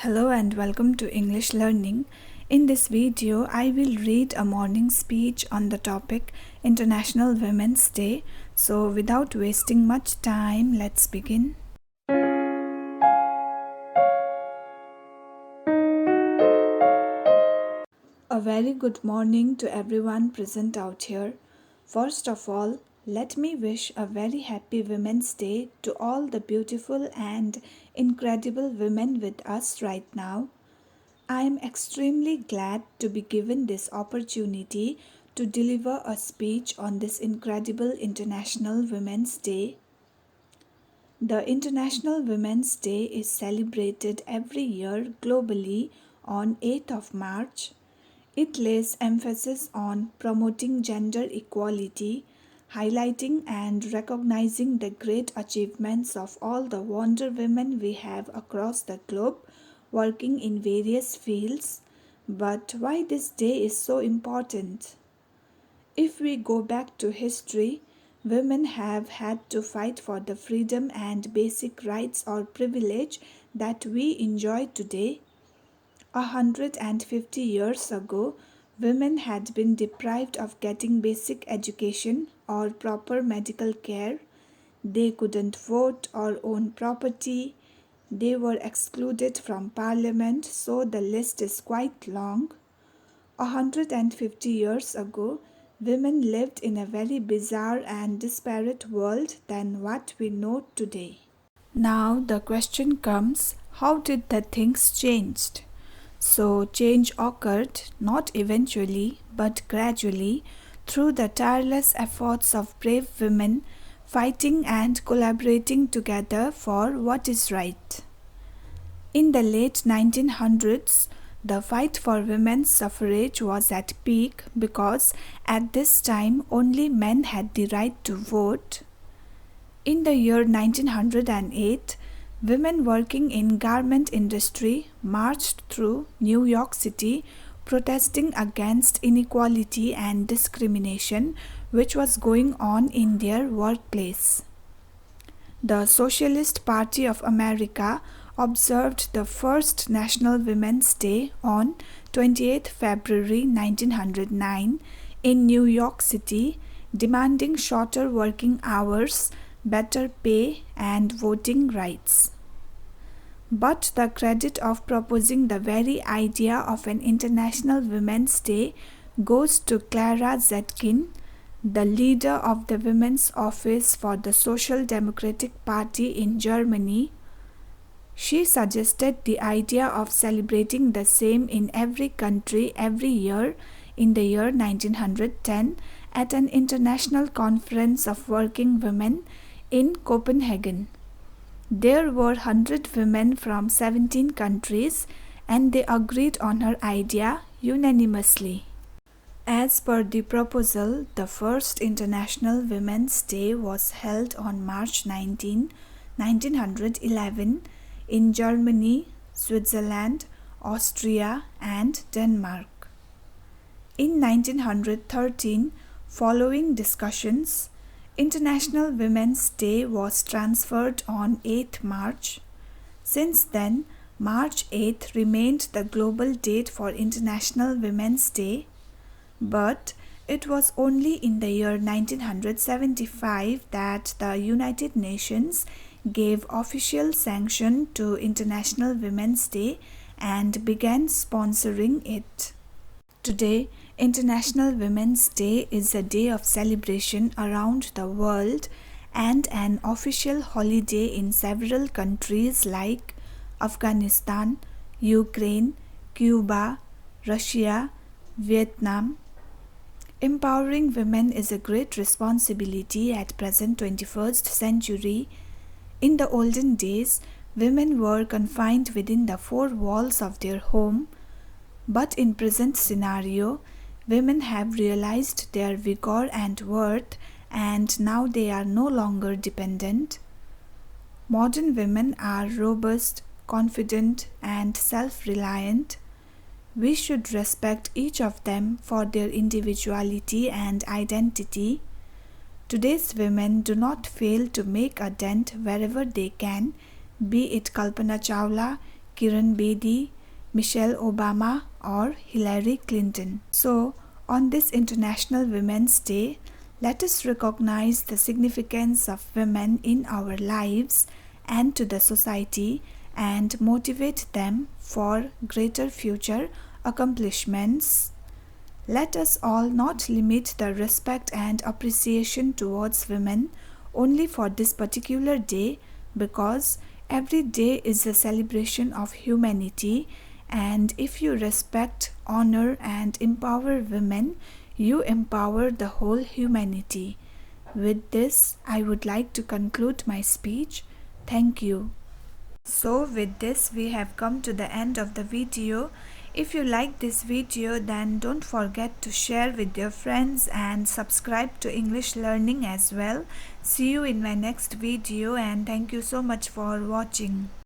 Hello and welcome to English Learning. In this video, I will read a morning speech on the topic International Women's Day. So, without wasting much time, let's begin. A very good morning to everyone present out here. First of all, let me wish a very happy Women's Day to all the beautiful and incredible women with us right now. I am extremely glad to be given this opportunity to deliver a speech on this incredible International Women's Day. The International Women's Day is celebrated every year globally on 8th of March. It lays emphasis on promoting gender equality, highlighting and recognizing the great achievements of all the wonder women we have across the globe working in various fields. But why this day is so important? If we go back to history, women have had to fight for the freedom and basic rights or privilege that we enjoy today. 150 years ago, women had been deprived of getting basic education or proper medical care. They couldn't vote or own property. They were excluded from parliament, so the list is quite long. 150 years ago, women lived in a very bizarre and disparate world than what we know today. Now the question comes, how did the things changed? So change occurred not eventually but gradually through the tireless efforts of brave women fighting and collaborating together for what is right. In the late 1900s, the fight for women's suffrage was at peak because at this time only men had the right to vote. In the year 1908, women working in garment industry marched through New York City protesting against inequality and discrimination which was going on in their workplace. The Socialist Party of America observed the first National Women's Day on 28 February 1909 in New York City, demanding shorter working hours, better pay, and voting rights. But the credit of proposing the very idea of an International Women's Day goes to Clara Zetkin, the leader of the Women's Office for the Social Democratic Party in Germany. She suggested the idea of celebrating the same in every country every year in the year 1910 at an international conference of working women in Copenhagen. There were 100 women from 17 countries and they agreed on her idea unanimously. As per the proposal, the first International Women's Day was held on March 19, 1911 in Germany, Switzerland, Austria, and Denmark. In 1913, following discussions, International Women's Day was transferred on 8th March. Since then, March 8th remained the global date for International Women's Day, but it was only in the year 1975 that the United Nations gave official sanction to International Women's Day and began sponsoring it. Today, International Women's Day is a day of celebration around the world and an official holiday in several countries like Afghanistan, Ukraine, Cuba, Russia, Vietnam. Empowering women is a great responsibility at present 21st century. In the olden days, women were confined within the four walls of their home, but in present scenario, women have realized their vigor and worth and now they are no longer dependent. Modern women are robust, confident, and self-reliant. We should respect each of them for their individuality and identity. Today's women do not fail to make a dent wherever they can, be it Kalpana Chawla, Kiran Bedi, Michelle Obama, or Hillary Clinton. So, on this International Women's Day, let us recognize the significance of women in our lives and to the society and motivate them for greater future accomplishments. Let us all not limit the respect and appreciation towards women only for this particular day, because every day is a celebration of humanity, and if you respect, honor, and empower women, you empower the whole humanity. With this, I would like to conclude my speech. Thank you. So with this we have come to the end of the video. If you like this video, then don't forget to share with your friends and subscribe to English Learning as well. See you in my next video, and thank you so much for watching.